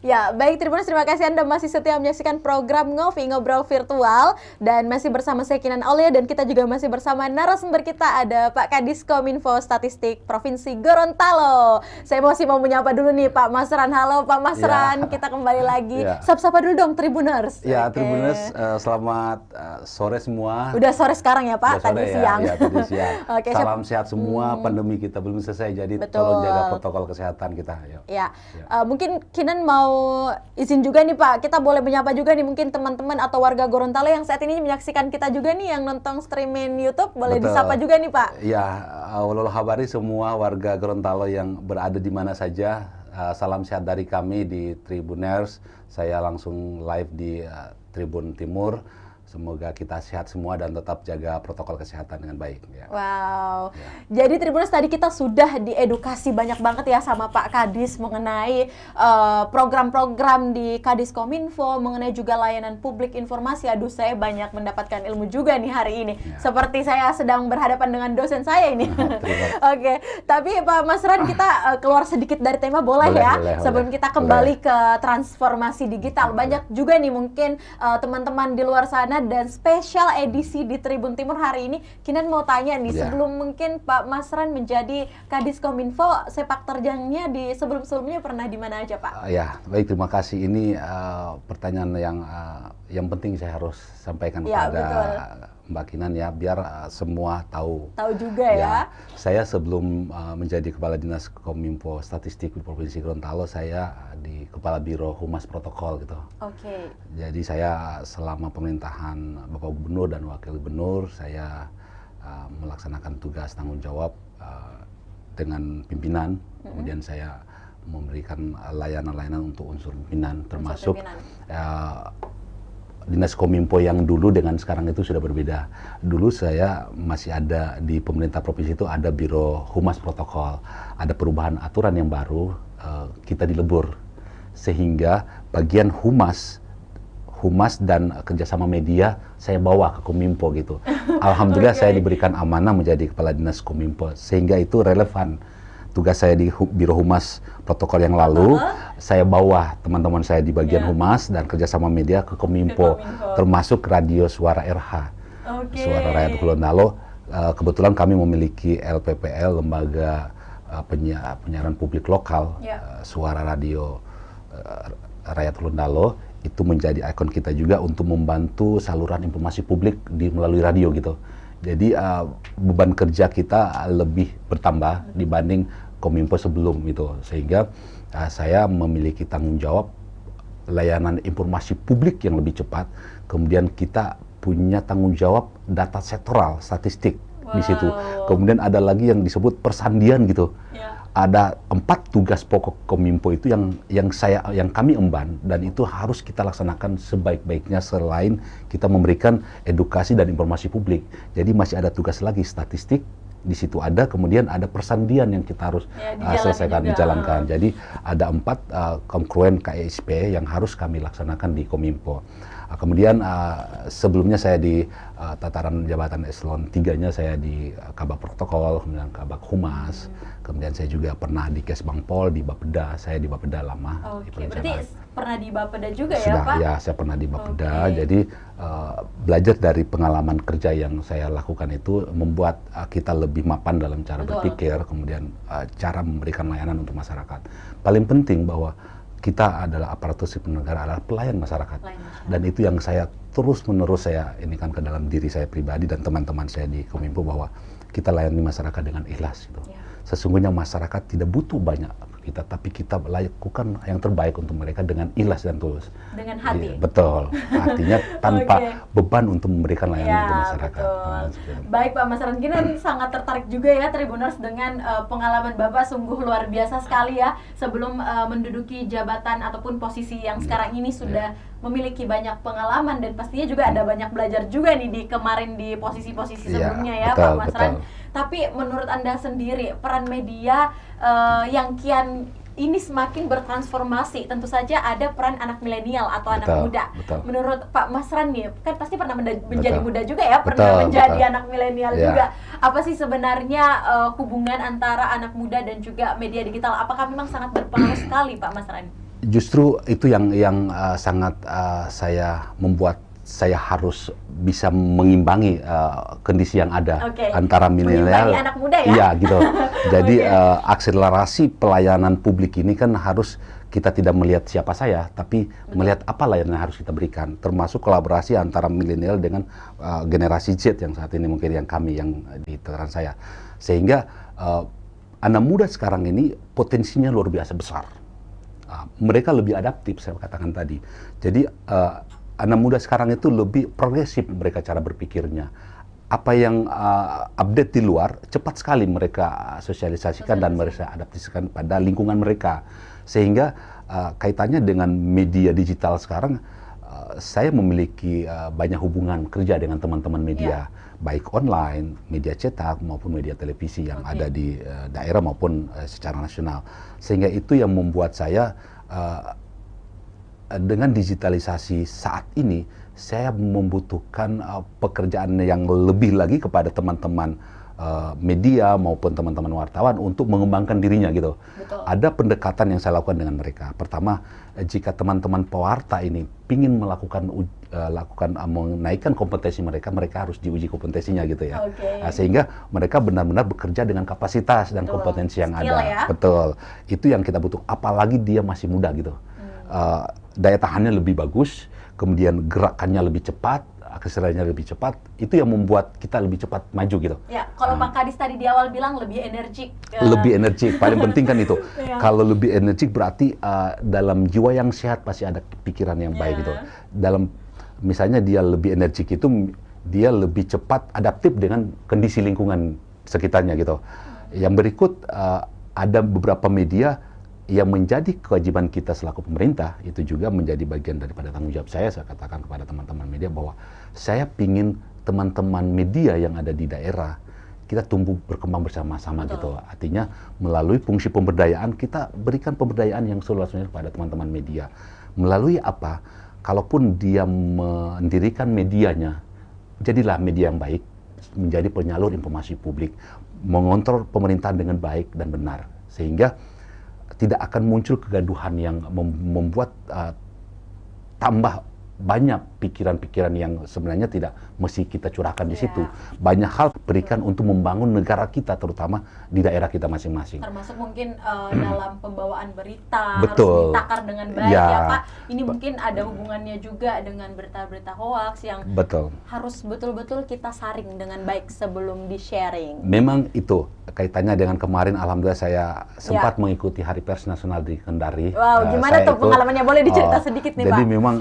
Ya, baik Tribuners, terima kasih Anda masih setia menyaksikan program Ngobrol Virtual dan masih bersama saya Kinan Aulia dan kita juga masih bersama narasumber kita ada Pak Kadis Kominfo Statistik Provinsi Gorontalo. Saya masih mau menyapa dulu nih Pak Masran. Halo Pak Masran, kita kembali lagi. Sapa-sapa dulu dong Tribuners. Ya, Tribuners, selamat sore semua. Udah sore sekarang ya Pak, tadi siang. Ya, tadi siang. Salam sehat semua, pandemi kita belum selesai, jadi tolong jaga protokol kesehatan kita. Ya. Mungkin Kinan mau izin juga nih Pak, kita boleh menyapa juga nih mungkin teman-teman atau warga Gorontalo yang saat ini menyaksikan kita juga nih yang nonton streaming YouTube, boleh disapa juga nih Pak. Ya, walau habari semua warga Gorontalo yang berada di mana saja, salam sehat dari kami di Tribuners. Saya langsung live di Tribun Timur. Semoga kita sehat semua dan tetap jaga protokol kesehatan dengan baik. Ya. Wow. Ya. Jadi Tribuners, tadi kita sudah diedukasi banyak banget ya sama Pak Kadis mengenai program-program di Kadis Kominfo, mengenai juga layanan publik informasi. Aduh, saya banyak mendapatkan ilmu juga nih hari ini. Ya. Seperti saya sedang berhadapan dengan dosen saya ini. Oke. Tapi Pak Masran, kita keluar sedikit dari tema boleh ya? Sebelum kita kembali ke transformasi digital. Banyak juga nih mungkin teman-teman di luar sana dan spesial edisi di Tribun Timur hari ini. Kinan mau tanya nih, sebelum mungkin Pak Masran menjadi Kadis Kominfo, sepak terjangnya di sebelum-sebelumnya pernah di mana aja Pak? Ya, baik, terima kasih. Ini pertanyaan yang penting saya harus sampaikan kepada Mbak Kinan ya, biar semua tahu. Tahu juga ya. Saya sebelum menjadi Kepala Dinas Kominfo Statistik di Provinsi Gorontalo, saya di Kepala Biro Humas Protokol gitu. Oke. Jadi saya selama pemerintahan Bapak Gubernur dan Wakil Gubernur, saya melaksanakan tugas tanggung jawab dengan pimpinan. Kemudian saya memberikan layanan-layanan untuk unsur pimpinan, termasuk Dinas Kominfo yang dulu dengan sekarang itu sudah berbeda. Dulu saya masih ada di pemerintah provinsi itu ada Biro Humas Protokol. Ada perubahan aturan yang baru, kita dilebur. Sehingga bagian humas dan kerjasama media saya bawa ke Kominfo gitu. Alhamdulillah saya diberikan amanah menjadi Kepala Dinas Kominfo. Sehingga itu relevan. Tugas saya di Biro Humas Protokol yang lalu, saya bawa teman-teman saya di bagian Humas dan kerjasama media ke Kominfo, termasuk Radio Suara RH, Suara Rakyat Gorontalo. Kebetulan kami memiliki LPPL, Lembaga Penyiaran Publik Lokal, Suara Radio Rakyat Gorontalo, itu menjadi ikon kita juga untuk membantu saluran informasi publik melalui radio gitu. Jadi beban kerja kita lebih bertambah dibanding Kominfo sebelum itu, sehingga saya memiliki tanggung jawab layanan informasi publik yang lebih cepat. Kemudian kita punya tanggung jawab data sektoral, statistik di situ. Kemudian ada lagi yang disebut persandian gitu. Ada 4 tugas pokok Kominfo itu yang kami emban, dan itu harus kita laksanakan sebaik-baiknya selain kita memberikan edukasi dan informasi publik. Jadi masih ada tugas lagi, statistik di situ ada, kemudian ada persandian yang kita harus selesaikan, dijalankan. Jadi ada 4 kongruen KSP yang harus kami laksanakan di Kominfo. Kemudian sebelumnya saya di tataran jabatan eselon 3-nya saya di Kabak Protokol, kemudian Kabak Humas, kemudian saya juga pernah di Kesbangpol, di Bapeda, saya di Bapeda lama. Oke, berarti pernah di Bapeda juga Sudah, ya Pak? ya, saya pernah di Bapeda. Oke. Jadi belajar dari pengalaman kerja yang saya lakukan itu membuat kita lebih mapan dalam cara Betul. berpikir, kemudian cara memberikan layanan untuk masyarakat. Paling penting bahwa kita adalah aparatur sipil negara, adalah pelayan masyarakat. Dan itu yang saya terus-menerus saya ini kan ke dalam diri saya pribadi dan teman-teman saya di Kominfo, bahwa kita layani masyarakat dengan ikhlas gitu. Ya. Sesungguhnya masyarakat tidak butuh banyak kita, tapi kita lakukan yang terbaik untuk mereka dengan ikhlas dan tulus. Dengan hati. Iya, betul. Artinya tanpa Oke. beban untuk memberikan layanan Ya, untuk masyarakat. betul. Baik Pak Mas Ran, kita sangat tertarik juga ya Tribuners dengan pengalaman Bapak sungguh luar biasa sekali ya. Sebelum menduduki jabatan ataupun posisi yang sekarang ini sudah memiliki banyak pengalaman, dan pastinya juga ada banyak belajar juga nih di kemarin di posisi-posisi sebelumnya ya betul, Pak Mas Ran. betul. Tapi menurut Anda sendiri, peran media yang kian ini semakin bertransformasi, tentu saja ada peran anak milenial atau anak Betul, muda. betul. Menurut Pak Mas Ran nih, kan pasti pernah menjadi Betul. muda juga ya, pernah Betul, menjadi betul. anak milenial Ya. juga. Apa sih sebenarnya hubungan antara anak muda dan juga media digital? Apakah memang sangat berpengaruh sekali Pak Mas Ran? Justru itu yang sangat saya membuat saya harus bisa mengimbangi kondisi yang ada Oke. antara milenial, Mengimbangi anak muda ya? Iya gitu. Jadi Oke. akselerasi pelayanan publik ini kan harus kita tidak melihat siapa saya, tapi melihat apa layanan yang harus kita berikan, termasuk kolaborasi antara milenial dengan generasi Z yang saat ini mungkin yang kami yang di tataran saya, sehingga anak muda sekarang ini potensinya luar biasa besar. Mereka lebih adaptif, saya katakan tadi. Jadi anak muda sekarang itu lebih progresif mereka cara berpikirnya. Apa yang update di luar cepat sekali mereka sosialisasikan dan mereka adaptasikan pada lingkungan mereka. Sehingga kaitannya dengan media digital sekarang, saya memiliki banyak hubungan kerja dengan teman-teman media, baik online, media cetak maupun media televisi yang ada di daerah maupun secara nasional. Sehingga itu yang membuat saya dengan digitalisasi saat ini, saya membutuhkan pekerjaan yang lebih lagi kepada teman-teman media maupun teman-teman wartawan untuk mengembangkan dirinya gitu. Betul. Ada pendekatan yang saya lakukan dengan mereka. Pertama, jika teman-teman pewarta ini ingin melakukan menaikkan kompetensi mereka, mereka harus diuji kompetensinya gitu ya. Oke. Sehingga mereka benar-benar bekerja dengan kapasitas dan Betul. kompetensi yang Skill ada. ya. Betul. Itu yang kita butuh. Apalagi dia masih muda gitu. Daya tahannya lebih bagus, kemudian gerakannya lebih cepat, akselerasinya lebih cepat, itu yang membuat kita lebih cepat maju gitu. Ya, kalau Pak Kadis tadi di awal bilang lebih energik. Lebih energik, paling penting kan itu. Iya. Kalau lebih energik berarti dalam jiwa yang sehat pasti ada pikiran yang baik gitu. Dalam misalnya dia lebih energik itu, dia lebih cepat adaptif dengan kondisi lingkungan sekitarnya gitu. Yang berikut ada beberapa media yang menjadi kewajiban kita selaku pemerintah, itu juga menjadi bagian daripada tanggung jawab saya katakan kepada teman-teman media bahwa saya pingin teman-teman media yang ada di daerah kita tumbuh berkembang bersama-sama gitu. Artinya melalui fungsi pemberdayaan kita berikan pemberdayaan yang seluas-luasnya kepada teman-teman media. Melalui apa? Kalaupun dia mendirikan medianya, jadilah media yang baik, menjadi penyalur informasi publik, mengontrol pemerintahan dengan baik dan benar, sehingga tidak akan muncul kegaduhan yang membuat tambah banyak pikiran-pikiran yang sebenarnya tidak mesti kita curahkan di situ. Banyak hal berikan untuk membangun negara kita, terutama di daerah kita masing-masing. Termasuk mungkin dalam pembawaan berita Betul. harus ditakar dengan baik Ya. ya Pak. Ini mungkin ada hubungannya juga dengan berita-berita hoax yang Betul. harus betul-betul kita saring dengan baik sebelum di-sharing. Memang itu kaitannya dengan kemarin, alhamdulillah saya sempat mengikuti Hari Pers Nasional di Kendari. Wow, gimana tuh pengalamannya? Boleh dicerita sedikit nih jadi Pak? memang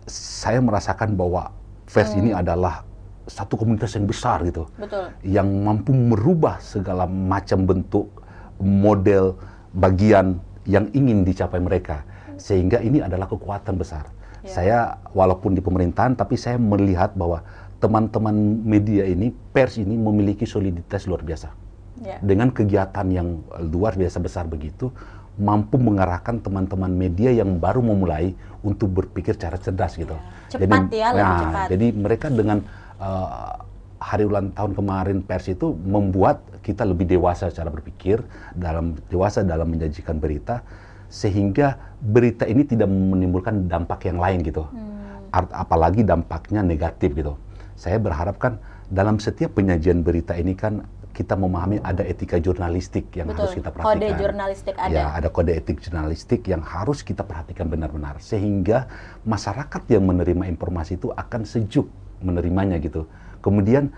saya merasakan bahwa pers ini adalah satu komunitas yang besar gitu. Betul. Yang mampu merubah segala macam bentuk, model, bagian yang ingin dicapai mereka. Sehingga ini adalah kekuatan besar. Saya walaupun di pemerintahan, tapi saya melihat bahwa teman-teman media ini, pers ini memiliki soliditas luar biasa. Dengan kegiatan yang luar biasa besar begitu, mampu mengarahkan teman-teman media yang baru memulai untuk berpikir cara cerdas gitu. Cepat ya, lebih cepat. Jadi mereka dengan hari ulang tahun kemarin pers itu membuat kita lebih dewasa cara berpikir, dewasa dalam menyajikan berita, sehingga berita ini tidak menimbulkan dampak yang lain gitu. Apalagi dampaknya negatif gitu. Saya berharap kan dalam setiap penyajian berita ini kan kita memahami ada etika jurnalistik yang harus kita perhatikan. Kode jurnalistik ada. Ya, ada kode etik jurnalistik yang harus kita perhatikan benar-benar sehingga masyarakat yang menerima informasi itu akan sejuk menerimanya gitu. Kemudian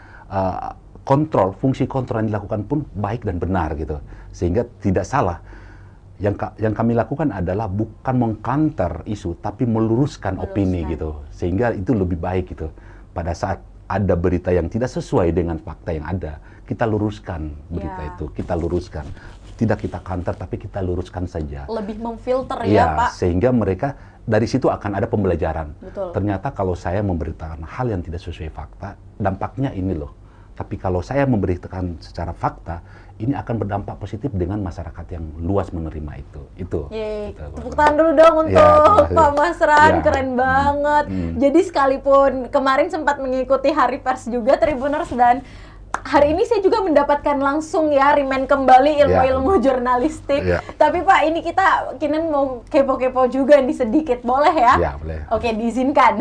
fungsi kontrol yang dilakukan pun baik dan benar gitu, sehingga tidak salah. Yang kami lakukan adalah bukan mengcounter isu, tapi meluruskan opini gitu, sehingga itu lebih baik gitu. Pada saat ada berita yang tidak sesuai dengan fakta yang ada, kita luruskan berita itu, kita luruskan. Tidak kita counter, tapi kita luruskan saja. Lebih memfilter ya, Pak. Sehingga mereka dari situ akan ada pembelajaran. Betul. Ternyata kalau saya memberitakan hal yang tidak sesuai fakta, dampaknya ini loh. Tapi kalau saya memberitakan secara fakta, ini akan berdampak positif dengan masyarakat yang luas menerima itu. Tepuk tangan dulu dong untuk Pak Masran, keren banget. Jadi sekalipun kemarin sempat mengikuti Hari Pers juga Tribuners, dan hari ini saya juga mendapatkan langsung ya remind kembali ilmu-ilmu jurnalistik. Tapi Pak, ini Kinan mau kepo-kepo juga nih sedikit, boleh ya? Ya, boleh. Oke, diizinkan.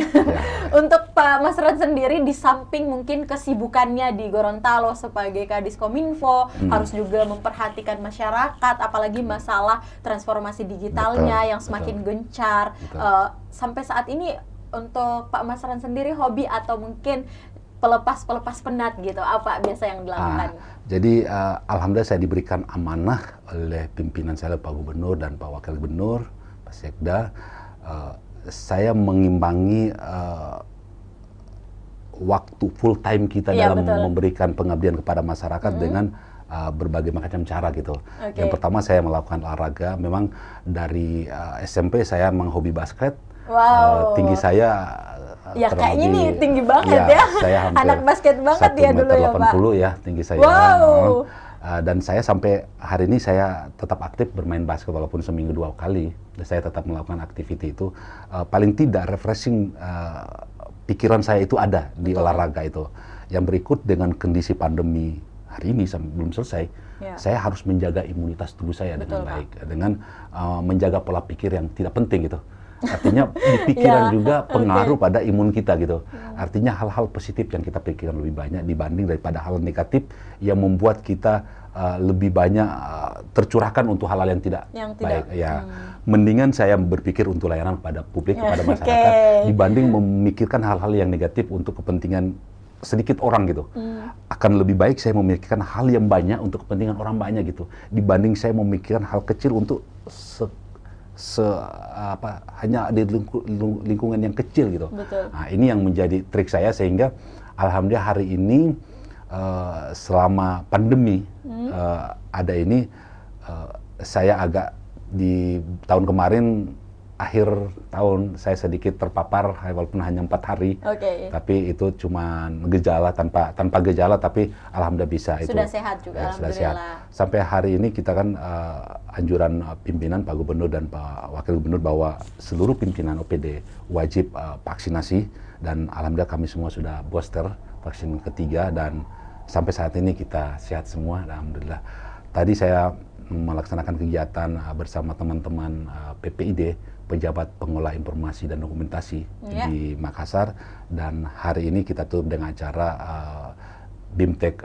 Untuk Pak Masran sendiri, di samping mungkin kesibukannya di Gorontalo sebagai Kadis Kominfo, harus juga memperhatikan masyarakat, apalagi masalah transformasi digitalnya yang semakin gencar. Sampai saat ini untuk Pak Masran sendiri, hobi atau mungkin pelepas penat gitu, apa biasa yang dilakukan? Jadi alhamdulillah saya diberikan amanah oleh pimpinan saya, Pak Gubernur dan Pak Wakil Gubernur, Pak Sekda. Saya mengimbangi waktu full time kita dalam memberikan pengabdian kepada masyarakat dengan berbagai macam cara gitu. Yang pertama saya melakukan olahraga. Memang dari SMP saya menghobi basket. Tinggi saya ya kayaknya nih tinggi banget ya. Saya anak basket banget ya dulu ya, Pak. 1,80 ya tinggi saya. Dan saya sampai hari ini saya tetap aktif bermain basket walaupun seminggu 2 kali. Saya tetap melakukan aktiviti itu. Paling tidak refreshing pikiran saya itu ada di olahraga itu. Yang berikut, dengan kondisi pandemi hari ini belum selesai, saya harus menjaga imunitas tubuh saya dengan baik, dengan menjaga pola pikir yang tidak penting gitu. Artinya di pikiran juga pengaruh pada imun kita gitu. Artinya hal-hal positif yang kita pikirkan lebih banyak dibanding daripada hal negatif yang membuat kita lebih banyak tercurahkan untuk hal-hal yang tidak baik. Mendingan saya berpikir untuk layanan kepada publik, kepada masyarakat, dibanding memikirkan hal-hal yang negatif untuk kepentingan sedikit orang gitu. Akan lebih baik saya memikirkan hal yang banyak untuk kepentingan orang banyak gitu, dibanding saya memikirkan hal kecil untuk hanya di lingkungan yang kecil gitu. Nah, ini yang menjadi trik saya, sehingga alhamdulillah hari ini selama pandemi ada ini, saya agak di tahun kemarin akhir tahun saya sedikit terpapar walaupun hanya 4 hari, tapi itu cuma gejala tanpa gejala, tapi alhamdulillah bisa sudah sehat juga, sudah sehat. Sampai hari ini kita kan anjuran pimpinan Pak Gubernur dan Pak Wakil Gubernur bahwa seluruh pimpinan OPD wajib vaksinasi, dan alhamdulillah kami semua sudah booster vaksin ketiga, dan sampai saat ini kita sehat semua, alhamdulillah. Tadi saya melaksanakan kegiatan bersama teman-teman PPID, pejabat pengelola informasi dan dokumentasi di Makassar, dan hari ini kita tutup dengan acara BIMTEK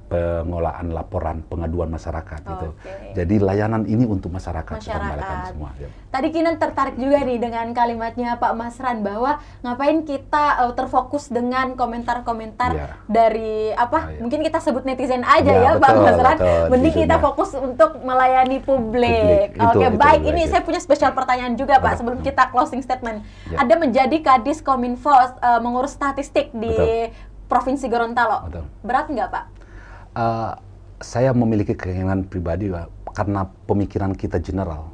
pengolahan laporan pengaduan masyarakat gitu. Jadi layanan ini untuk masyarakat. Kita kembalikan semua. Tadi Kinan tertarik juga nih dengan kalimatnya Pak Masran bahwa ngapain kita terfokus dengan komentar-komentar dari mungkin kita sebut netizen aja Pak Masran. Mending kita fokus untuk melayani publik. Baik. Ini saya punya spesial pertanyaan juga Pak sebelum kita closing statement. Ada menjadi Kadis Kominfo mengurus statistik di Provinsi Gorontalo. Berat nggak Pak? Saya memiliki keinginan pribadi karena pemikiran kita general,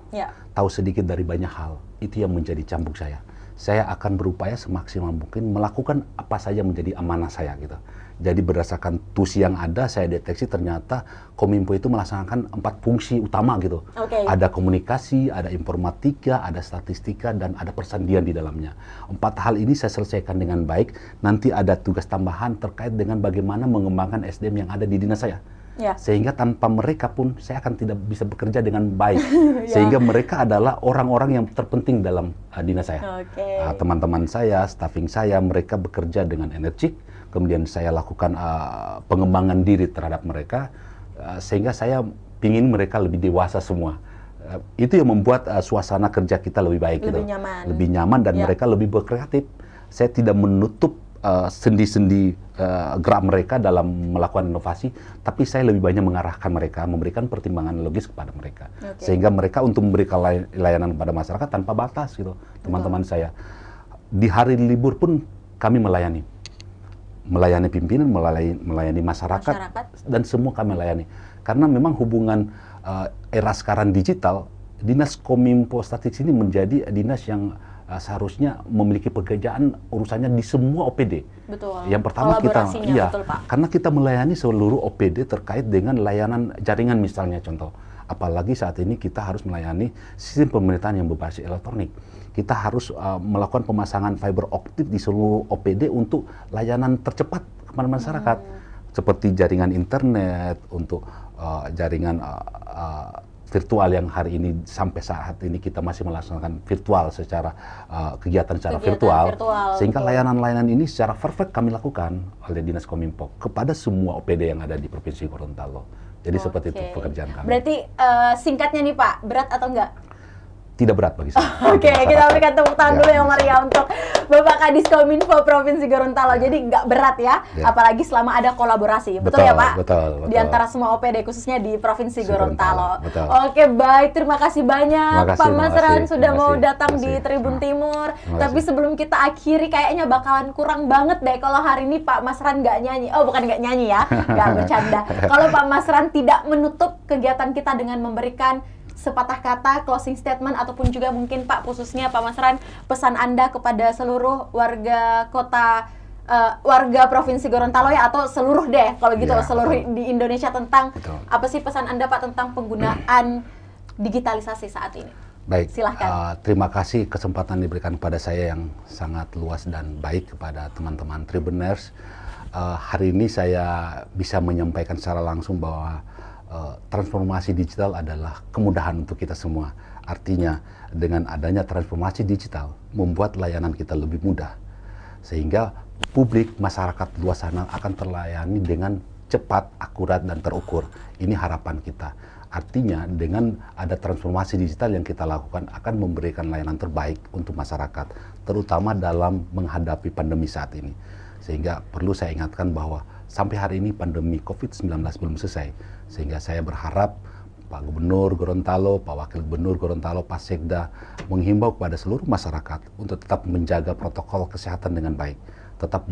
tahu sedikit dari banyak hal, itu yang menjadi cambuk saya. Saya akan berupaya semaksimal mungkin melakukan apa saja menjadi amanah saya gitu. Jadi berdasarkan tusi yang ada, saya deteksi ternyata Kominfo itu melaksanakan 4 fungsi utama gitu. Ada komunikasi, ada informatika, ada statistika, dan ada persandian di dalamnya. 4 hal ini saya selesaikan dengan baik. Nanti ada tugas tambahan terkait dengan bagaimana mengembangkan SDM yang ada di dinas saya. Ya. Sehingga tanpa mereka pun saya akan tidak bisa bekerja dengan baik. Sehingga mereka adalah orang-orang yang terpenting dalam dinas saya. Teman-teman saya, staffing saya, mereka bekerja dengan energik. Kemudian saya lakukan pengembangan diri terhadap mereka, sehingga saya ingin mereka lebih dewasa semua. Itu yang membuat suasana kerja kita lebih baik, lebih nyaman dan mereka lebih berkreatif. Saya tidak menutup sendi-sendi gerak mereka dalam melakukan inovasi, tapi saya lebih banyak mengarahkan mereka, memberikan pertimbangan logis kepada mereka, sehingga mereka untuk memberikan layanan kepada masyarakat tanpa batas gitu. Teman-teman saya di hari libur pun kami melayani pimpinan, melayani masyarakat, dan semua kami layani. Karena memang hubungan era sekarang digital, Dinas Kominfo Statistik ini menjadi dinas yang seharusnya memiliki pekerjaan urusannya di semua OPD. Betul. Yang pertama kita, betul, Pak. karena kita melayani seluruh OPD terkait dengan layanan jaringan misalnya contoh. Apalagi saat ini kita harus melayani sistem pemerintahan yang berbasis elektronik. Kita harus melakukan pemasangan fiber optik di seluruh OPD untuk layanan tercepat kepada masyarakat. Seperti jaringan internet, untuk jaringan virtual yang hari ini sampai saat ini kita masih melaksanakan virtual secara kegiatan secara virtual, sehingga layanan-layanan ini secara perfect kami lakukan oleh Dinas Kominfo kepada semua OPD yang ada di Provinsi Gorontalo. Jadi seperti itu pekerjaan kami. Berarti singkatnya nih Pak, berat atau enggak? Tidak berat bagi saya. Kita berikan tepuk tangan dulu yang meriah untuk Bapak Kadis Kominfo Provinsi Gorontalo. Jadi nggak berat ya, apalagi selama ada kolaborasi. Betul ya Pak? Betul. Di antara semua OPD khususnya di Provinsi Gorontalo. Oke, baik. Terima kasih banyak Pak Masran sudah mau datang di Tribun Timur. Tapi sebelum kita akhiri, kayaknya bakalan kurang banget deh kalau hari ini Pak Masran nggak nyanyi. Oh, bukan nggak nyanyi ya, nggak bercanda. Kalau Pak Masran tidak menutup kegiatan kita dengan memberikan sepatah kata closing statement, ataupun juga mungkin Pak khususnya Pak Masran, pesan Anda kepada seluruh warga kota, warga Provinsi Gorontalo ya, atau seluruh deh kalau gitu, seluruh di Indonesia, tentang apa sih pesan Anda Pak tentang penggunaan digitalisasi saat ini? Baik, silahkan. Terima kasih kesempatan diberikan kepada saya yang sangat luas dan baik kepada teman-teman Tribuners. Hari ini saya bisa menyampaikan secara langsung bahwa transformasi digital adalah kemudahan untuk kita semua. Artinya dengan adanya transformasi digital membuat layanan kita lebih mudah, sehingga publik, masyarakat luas sana akan terlayani dengan cepat, akurat, dan terukur. Ini harapan kita. Artinya dengan ada transformasi digital yang kita lakukan akan memberikan layanan terbaik untuk masyarakat, terutama dalam menghadapi pandemi saat ini. Sehingga perlu saya ingatkan bahwa sampai hari ini pandemi COVID-19 belum selesai. Sehingga saya berharap Pak Gubernur Gorontalo, Pak Wakil Gubernur Gorontalo, Pak Sekda menghimbau kepada seluruh masyarakat untuk tetap menjaga protokol kesehatan dengan baik. Tetap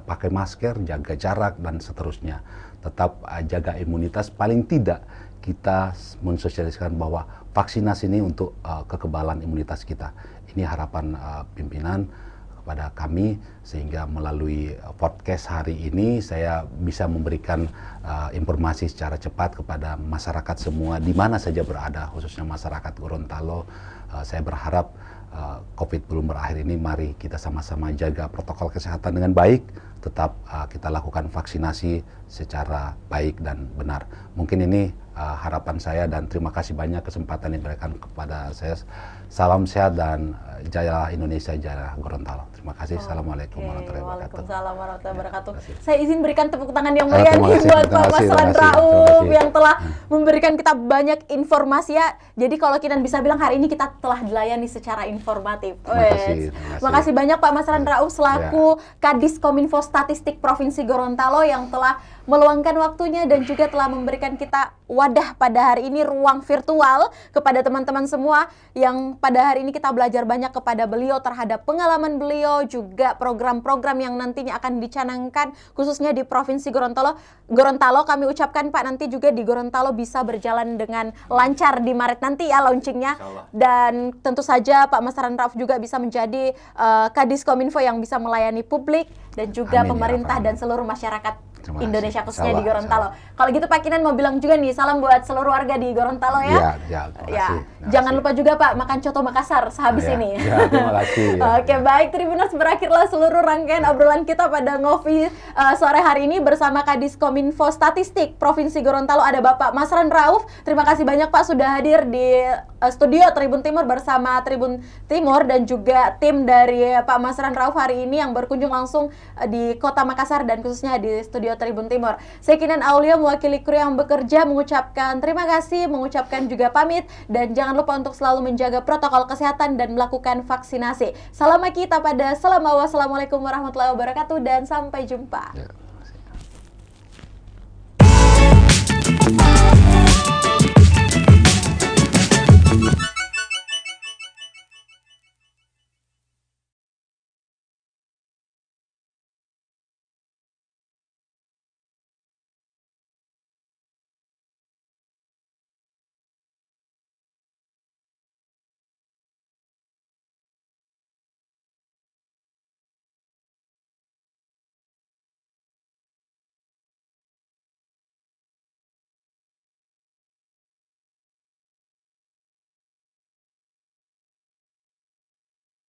pakai masker, jaga jarak, dan seterusnya. Tetap jaga imunitas, paling tidak kita mensosialisasikan bahwa vaksinasi ini untuk kekebalan imunitas kita. Ini harapan pimpinan kepada kami, sehingga melalui podcast hari ini saya bisa memberikan informasi secara cepat kepada masyarakat semua di mana saja berada, khususnya masyarakat Gorontalo. Saya berharap COVID belum berakhir ini, mari kita sama-sama jaga protokol kesehatan dengan baik, tetap kita lakukan vaksinasi secara baik dan benar. Mungkin ini harapan saya, dan terima kasih banyak kesempatan yang diberikan kepada saya. Salam sehat dan jaya Indonesia, jaya Gorontalo. Terima kasih. Assalamualaikum warahmatullahi wabarakatuh. Waalaikumsalam warahmatullahi wabarakatuh. Saya izin berikan tepuk tangan yang meriah buat Pak Masran Rauf yang telah memberikan kita banyak informasi ya. Jadi kalau kita bisa bilang hari ini kita telah dilayani secara informatif. Terima kasih banyak Pak Masran Rauf selaku Kadis Kominfo Statistik Provinsi Gorontalo yang telah meluangkan waktunya dan juga telah memberikan kita wadah pada hari ini, ruang virtual kepada teman-teman semua yang pada hari ini kita belajar banyak kepada beliau terhadap pengalaman beliau, juga program-program yang nantinya akan dicanangkan khususnya di Provinsi Gorontalo. Kami ucapkan Pak, nanti juga di Gorontalo bisa berjalan dengan lancar di Maret nanti ya launchingnya. Dan tentu saja Pak Masran Rauf juga bisa menjadi Kadis Kominfo yang bisa melayani publik dan juga pemerintah dan seluruh masyarakat Terima Indonesia kasih. khususnya di Insya Gorontalo. Kalau gitu Pak Kinan mau bilang juga nih, salam buat seluruh warga di Gorontalo ya. Ya, terima Ya, kasih. Terima jangan kasih. lupa juga Pak makan coto Makassar sehabis Ya, ini. ya, terima kasih. Ya. Oke, baik Tribuners, berakhirlah seluruh rangkaian obrolan kita pada Ngopi sore hari ini bersama Kadis Kominfo Statistik Provinsi Gorontalo, ada Bapak Masran Rauf. Terima kasih banyak Pak sudah hadir di studio Tribun Timur bersama Tribun Timur dan juga tim dari Pak Masran Rauf hari ini yang berkunjung langsung di Kota Makassar dan khususnya di studio Tribun Timur. Saya Kinan Aulia mewakili kru yang bekerja mengucapkan terima kasih, mengucapkan juga pamit, dan jangan lupa untuk selalu menjaga protokol kesehatan dan melakukan vaksinasi. Salam kita pada wassalamualaikum warahmatullahi wabarakatuh dan sampai jumpa. Ya.